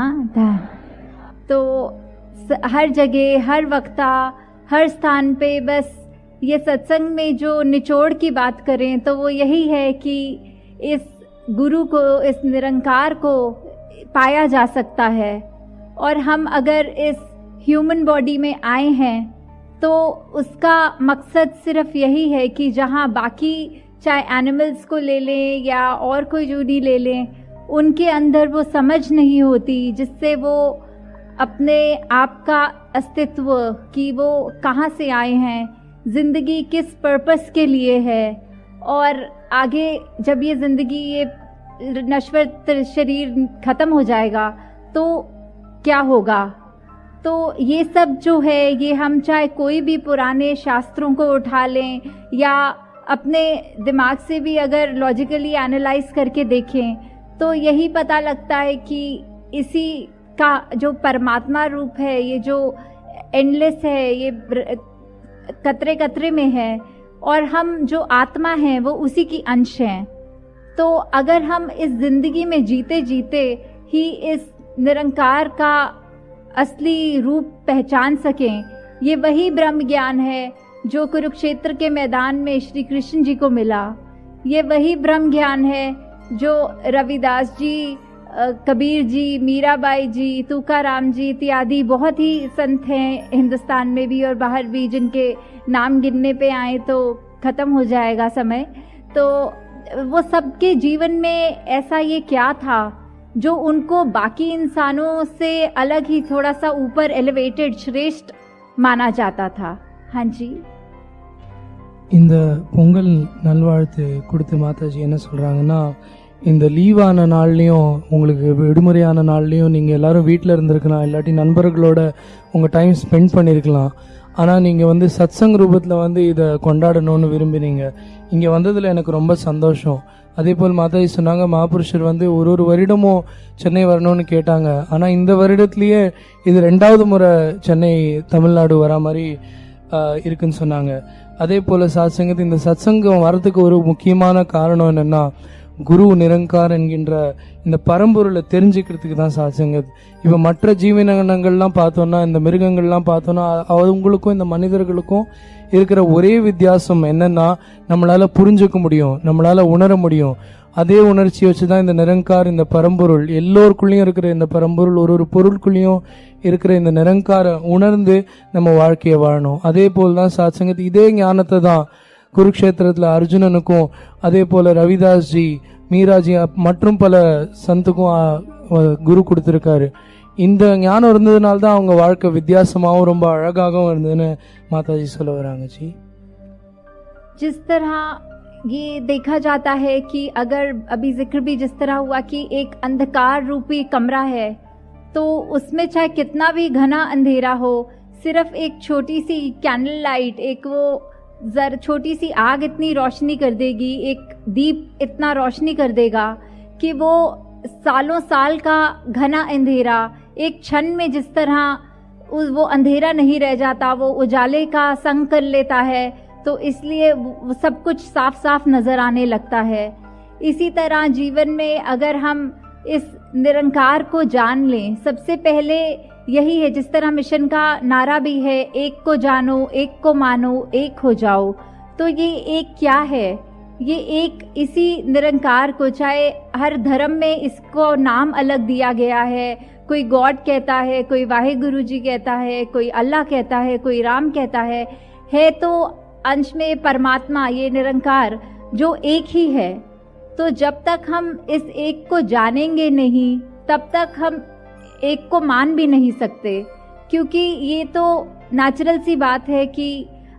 हाँ था। तो हर जगह, हर वक्ता, हर स्थान पे बस ये सत्संग में जो निचोड़ की बात करें तो वो यही है कि इस गुरु को, इस निरंकार को पाया जा सकता है। और हम अगर इस ह्यूमन बॉडी में आए हैं तो उसका मकसद सिर्फ यही है कि जहाँ बाकी चाहे एनिमल्स को ले लें या और कोई जूनी ले लें, उनके अंदर वो समझ नहीं होती जिससे वो अपने आप का अस्तित्व कि वो कहाँ से आए हैं, ज़िंदगी किस पर्पस के लिए है, और आगे जब ये ज़िंदगी, ये नश्वर शरीर ख़त्म हो जाएगा तो क्या होगा। तो ये सब जो है, ये हम चाहे कोई भी पुराने शास्त्रों को उठा लें या अपने दिमाग से भी अगर लॉजिकली एनालाइज करके देखें तो यही पता लगता है कि इसी का जो परमात्मा रूप है, ये जो एंडलेस है, ये कतरे कतरे में है, और हम जो आत्मा हैं वो उसी की अंश हैं। तो अगर हम इस ज़िंदगी में जीते जीते ही इस निरंकार का असली रूप पहचान सकें, ये वही ब्रह्म ज्ञान है जो कुरुक्षेत्र के मैदान में श्री कृष्ण जी को मिला। ये वही ब्रह्म ज्ञान है जो रविदास जी, कबीर जी, मीराबाई जी, तुकाराम जी इत्यादि बहुत ही संत हैं हिंदुस्तान में भी और बाहर भी, जिनके नाम गिनने पे आए तो ख़त्म हो जाएगा समय। तो वो सबके जीवन में ऐसा ये क्या था जो उनको बाकी इंसानों से अलग ही थोड़ा सा ऊपर एलिवेटेड, श्रेष्ठ माना जाता था। हाँ जी। இந்த பொங்கல் நல்வாழ்த்து கொடுத்து மாதாஜி என்ன சொல்கிறாங்கன்னா, இந்த லீவான நாள்லேயும் உங்களுக்கு விடுமுறையான நாள்லேயும் நீங்கள் எல்லோரும் வீட்டில் இருந்திருக்கலாம், இல்லாட்டி நண்பர்களோட உங்கள் டைம் ஸ்பெண்ட் பண்ணியிருக்கலாம். ஆனால் நீங்கள் வந்து சத்சங் ரூபத்தில் இதை கொண்டாடணும்னு விரும்பினீங்க. இங்கே வந்ததில் எனக்கு ரொம்ப சந்தோஷம். அதே போல் மாதாஜி சொன்னாங்க, மகாபுருஷர் ஒரு வருடமும் சென்னை வரணும்னு கேட்டாங்க. ஆனால் இந்த வருடத்துலேயே இது 2வது முறை சென்னை தமிழ்நாடு வரா மாதிரி இருக்குன்னு சொன்னாங்க. அதே போல் சாத்சங்கத்து இந்த சத்சங்கம் வரதுக்கு ஒரு முக்கியமான காரணம் என்னென்னா, குரு நிரங்கார் என்கின்ற இந்த பரம்பொருளை தெரிஞ்சுக்கிறதுக்கு தான் சாத்சங்கத். இப்போ மற்ற ஜீவனங்கள்லாம் பார்த்தோன்னா, இந்த மிருகங்கள்லாம் பார்த்தோன்னா, அவங்களுக்கும் இந்த மனிதர்களுக்கும் இருக்கிற ஒரே வித்தியாசம் என்னென்னா, நம்மளால் புரிஞ்சுக்க முடியும், நம்மளால் உணர முடியும். அதே உணர்ச்சி வச்சு தான் இந்த நிரங்கார், இந்த பரம்பொருள், எல்லோருக்குள்ளேயும் இருக்கிற இந்த பரம்பொருள், ஒரு பொருளுக்குள்ளேயும் இருக்கிற இந்த நிரங்காரை உணர்ந்து நம்ம வாழ்க்கையை வாழணும். அதே போல் தான் சாத்சங்கத் இதே ஞானத்தை தான் குருக்ஷேத்திரத்தில் அர்ஜுனனுக்கும், அதே போல் ரவிதாஸ் ஜி, மீராஜி மற்றும் பல சந்துக்கும் குரு கொடுத்துருக்காரு. இந்த ஞானம் இருந்ததுனால தான் அவங்க வாழ்க்கை வித்தியாசமாகவும் ரொம்ப அழகாகவும் இருந்ததுன்னு மாதாஜி சொல்ல வராங்க जी। जिस तरह ये देखा जाता है कि अगर अभी जिक्र भी जिस तरह हुआ कि एक अंधकार रूपी कमरा है, तो उसमें चाहे कितना भी घना अंधेरा हो, सिर्फ एक छोटी सी कैंडल लाइट, एक वो छोटी सी आग इतनी रोशनी कर देगी, एक दीप इतना रोशनी कर देगा कि वो सालों साल का घना अंधेरा एक क्षण में जिस तरह वो अंधेरा नहीं रह जाता, वो उजाले का संग कर लेता है। तो इसलिए वो सब कुछ साफ साफ नज़र आने लगता है। इसी तरह जीवन में अगर हम इस निरंकार को जान लें, सबसे पहले यही है, जिस तरह मिशन का नारा भी है, एक को जानो, एक को मानो, एक हो जाओ। तो ये एक क्या है? ये एक इसी निरंकार को, चाहे हर धर्म में इसको नाम अलग दिया गया है, कोई गॉड कहता है, कोई वाहेगुरु जी कहता है, कोई अल्लाह कहता है, कोई राम कहता है तो अंश में परमात्मा, ये निरंकार जो एक ही है। तो जब तक हम इस एक को जानेंगे नहीं, तब तक हम एक को मान भी नहीं सकते, क्योंकि ये तो नेचुरल सी बात है कि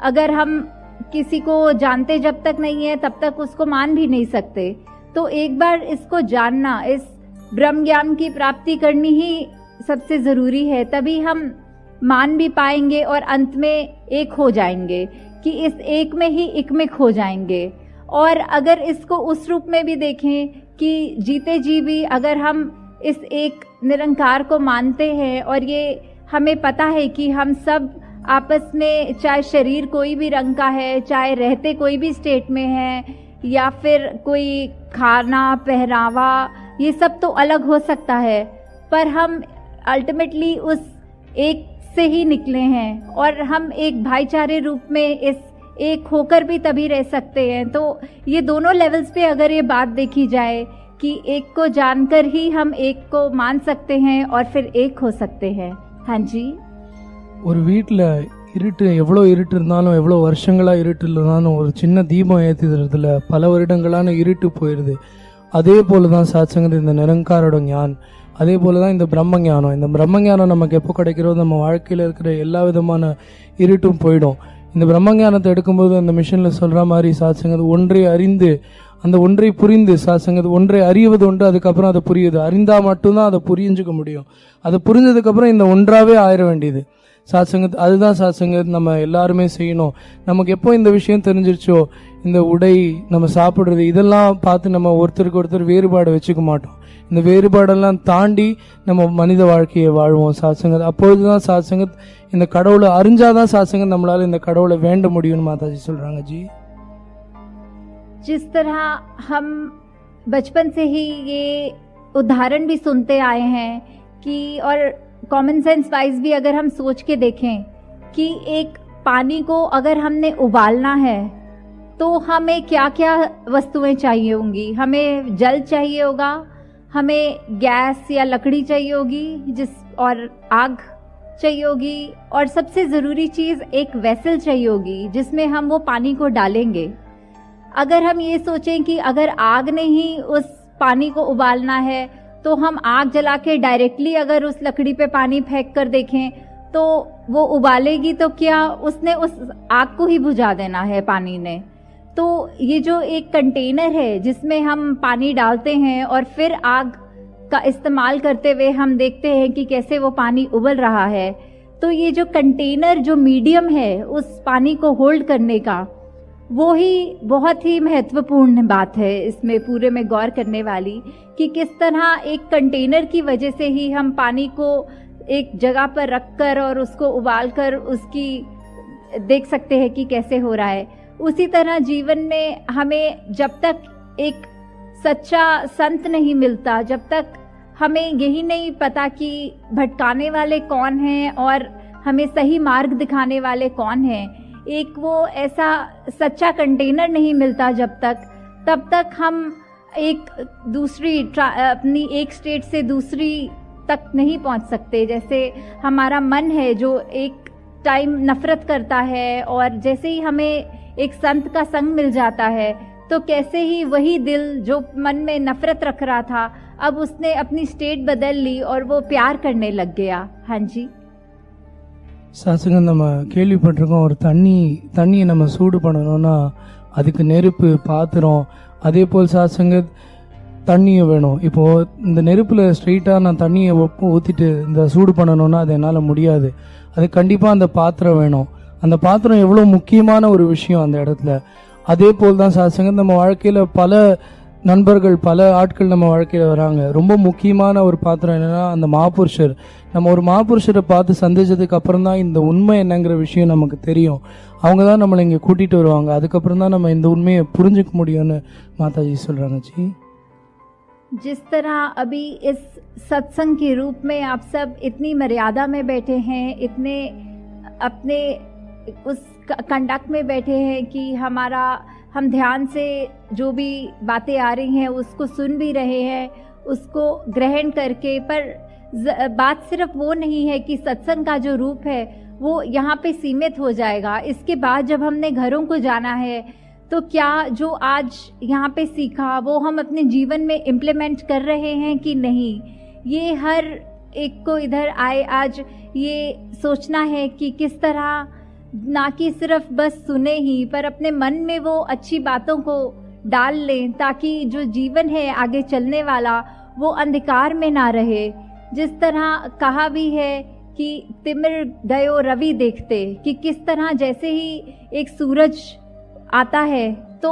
अगर हम किसी को जानते जब तक नहीं है तब तक उसको मान भी नहीं सकते। तो एक बार इसको जानना, इस ब्रह्म ज्ञान की प्राप्ति करनी ही सबसे ज़रूरी है, तभी हम मान भी पाएंगे और अंत में एक हो जाएंगे कि इस एक में ही एक में खो जाएंगे। और अगर इसको उस रूप में भी देखें कि जीते जी भी अगर हम इस एक निरंकार को मानते हैं और ये हमें पता है कि हम सब आपस में, चाहे शरीर कोई भी रंग का है, चाहे रहते कोई भी स्टेट में है, या फिर कोई खाना पहनावा, ये सब तो अलग हो सकता है, पर हम अल्टीमेटली उस एक से ही निकले हैं और हम एक भाईचारे रूप में इस एक होकर भी तभी रह सकते हैं। तो ये दोनों लेवल्स पे अगर ये बात देखी जाए कि एक को जानकर ही हम एक को मान सकते हैं और फिर एक हो सकते हैं। हाँ जी। ஒரு வீட்டில் இருட்டு எவ்வளோ இருட்டு இருந்தாலும் எவ்வளோ வருஷங்களாக இருட்டு இருந்தாலும் ஒரு சின்ன தீபம் ஏற்றிடுறதுல பல வருடங்களான இருட்டு போயிடுது. அதே போல தான் சாட்சங்கிறது இந்த நிரங்காரோட ஞான். அதே போல தான் இந்த பிரம்மஞானம். இந்த பிரம்மஞானம் நமக்கு எப்போ கிடைக்கிறதோ நம்ம வாழ்க்கையில் இருக்கிற எல்லா விதமான இருட்டும் போயிடும். இந்த பிரம்மஞானத்தை எடுக்கும்போது அந்த மிஷனில் சொல்கிற மாதிரி சாட்சங்கிறது ஒன்றை அறிந்து அந்த ஒன்றை புரிந்து சாட்சங்கிறது ஒன்றை அறிவது ஒன்று, அதுக்கப்புறம் அதை புரியுது. அறிந்தால் மட்டும்தான் அதை புரிஞ்சுக்க முடியும். அதை புரிஞ்சதுக்கப்புறம் இந்த ஒன்றாவே ஆயிட வேண்டியது சாட்சங்கத். அதுதான் சாட்சங்கத் நம்ம எல்லாருமே செய்யணும். நமக்கு எப்போ இந்த விஷயம் தெரிஞ்சிருச்சோ, இந்த உடை, நம்ம சாப்பிட்றது, இதெல்லாம் பார்த்து நம்ம ஒருத்தருக்கு ஒருத்தர் வேறுபாடு வச்சுக்க மாட்டோம். இந்த வேறுபாடெல்லாம் தாண்டி நம்ம மனித வாழ்க்கையை வாழ்வோம் சாட்சங்கத். அப்பொழுதுதான் சாட்சங்கத் இந்த கடவுளை அறிஞ்சாதான் சாட்சங்கத் நம்மளால இந்த கடவுளை வேண்ட முடியும்னு மாதாஜி சொல்றாங்க जी। जिस तरह हम बचपन से ही ये उदाहरण भी सुनते आए हैं कि और कॉमन सेंस वाइज भी अगर हम सोच के देखें कि एक पानी को अगर हमने उबालना है तो हमें क्या क्या वस्तुएं चाहिए होंगी। हमें जल चाहिए होगा, हमें गैस या लकड़ी चाहिए होगी, और आग चाहिए होगी, और सबसे ज़रूरी चीज़ एक वेसल चाहिए होगी जिसमें हम वो पानी को डालेंगे। अगर हम ये सोचें कि अगर आग ने ही उस पानी को उबालना है तो हम आग जला के डायरेक्टली अगर उस लकड़ी पे पानी फेंक कर देखें तो वो उबालेगी, तो क्या उसने उस आग को ही बुझा देना है पानी ने। तो ये जो एक कंटेनर है जिसमें हम पानी डालते हैं और फिर आग का इस्तेमाल करते हुए हम देखते हैं कि कैसे वो पानी उबल रहा है, तो ये जो कंटेनर, जो मीडियम है उस पानी को होल्ड करने का, वो ही बहुत ही महत्वपूर्ण बात है इसमें पूरे में गौर करने वाली, कि किस तरह एक कंटेनर की वजह से ही हम पानी को एक जगह पर रखकर और उसको उबालकर उसकी देख सकते हैं कि कैसे हो रहा है। उसी तरह जीवन में हमें जब तक एक सच्चा संत नहीं मिलता, जब तक हमें यही नहीं पता कि भटकाने वाले कौन हैं और हमें सही मार्ग दिखाने वाले कौन हैं, एक वो ऐसा सच्चा कंटेनर नहीं मिलता जब तक, तब तक हम एक दूसरी अपनी एक स्टेट से दूसरी तक नहीं पहुंच सकते। जैसे हमारा मन है जो एक टाइम नफरत करता है, और जैसे ही हमें एक संत का संग मिल जाता है तो कैसे ही वही दिल जो मन में नफरत रख रहा था अब उसने अपनी स्टेट बदल ली और वो प्यार करने लग गया। हाँ जी। சாசங்க நம்ம கேள்விப்பட்டிருக்கோம், ஒரு தண்ணியை நம்ம சூடு பண்ணணும்னா அதுக்கு நெருப்பு, பாத்திரம், அதே போல் சாசங்க தண்ணியும் வேணும். இப்போது இந்த நெருப்பில் ஸ்ட்ரெயிட்டாக நான் தண்ணியை ஊற்றிட்டு இந்த சூடு பண்ணணும்னா அது என்னால் முடியாது. அது கண்டிப்பாக அந்த பாத்திரம் வேணும். அந்த பாத்திரம் எவ்வளோ முக்கியமான ஒரு விஷயம் அந்த இடத்துல. அதே போல் தான் சாசங்க நம்ம வாழ்க்கையில் பல நண்பர்கள், பல ஆட்கள் நம்ம வாழ்க்கையில் வராங்க. ரொம்ப முக்கியமான ஒரு பாத்திரம் என்னென்னா அந்த மாபுருஷர். நம்ம ஒரு மாபுருஷரை பார்த்து சந்திச்சதுக்கு அப்புறம் தான் இந்த உண்மை என்னங்கிற விஷயம் நமக்கு தெரியும். அவங்க தான் நம்மளை இங்கே கூட்டிகிட்டு வருவாங்க. அதுக்கப்புறம் தான் நம்ம இந்த உண்மையை புரிஞ்சுக்க முடியும்னு மாதாஜி சொல்கிறாங்க जी। जिस तरह अभी इस सत्संग के रूप में आप सब इतनी मर्यादा में बैठे हैं, इतने अपने उस कंडक्ट में बैठे हैं कि हम ध्यान से जो भी बातें आ रही हैं उसको सुन भी रहे हैं, उसको ग्रहण करके, पर बात सिर्फ वो नहीं है कि सत्संग का जो रूप है वो यहाँ पे सीमित हो जाएगा। इसके बाद जब हमने घरों को जाना है तो क्या जो आज यहाँ पे सीखा वो हम अपने जीवन में इम्प्लीमेंट कर रहे हैं कि नहीं, ये हर एक को इधर आए आज ये सोचना है कि किस तरह ना कि सिर्फ बस सुने ही, पर अपने मन में वो अच्छी बातों को डाल लें ताकि जो जीवन है आगे चलने वाला वो अंधकार में ना रहे। जिस तरह कहा भी है कि तिमिर गयो रवि देखते, कि किस तरह जैसे ही एक सूरज आता है तो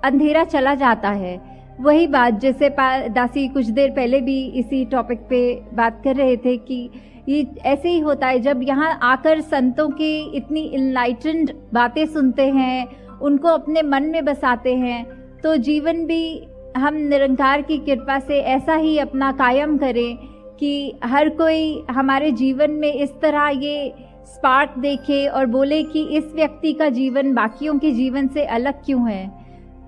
अंधेरा चला जाता है। वही बात जैसे दासी कुछ देर पहले भी इसी टॉपिक पे बात कर रहे थे कि ये ऐसे ही होता है जब यहाँ आकर संतों की इतनी इनलाइटेंड बातें सुनते हैं, उनको अपने मन में बसाते हैं, तो जीवन भी हम निरंकार की कृपा से ऐसा ही अपना कायम करें कि हर कोई हमारे जीवन में इस तरह ये स्पार्क देखे और बोले कि इस व्यक्ति का जीवन बाकियों के जीवन से अलग क्यों है।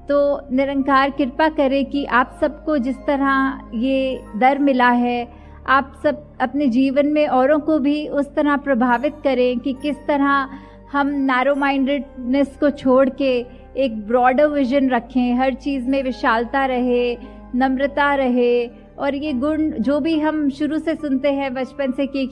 तो निरंकार कृपा करे कि आप सबको जिस तरह ये दर मिला है, आप सब अपने जीवन में औरों को भी उस तरह प्रभावित करें कि किस तरह हम नैरो माइंडेडनेस को छोड़ के एक ब्रॉडर विजन रखें, हर चीज़ में विशालता रहे, नम्रता रहे, और ये गुण जो भी हम शुरू से सुनते हैं बचपन से कि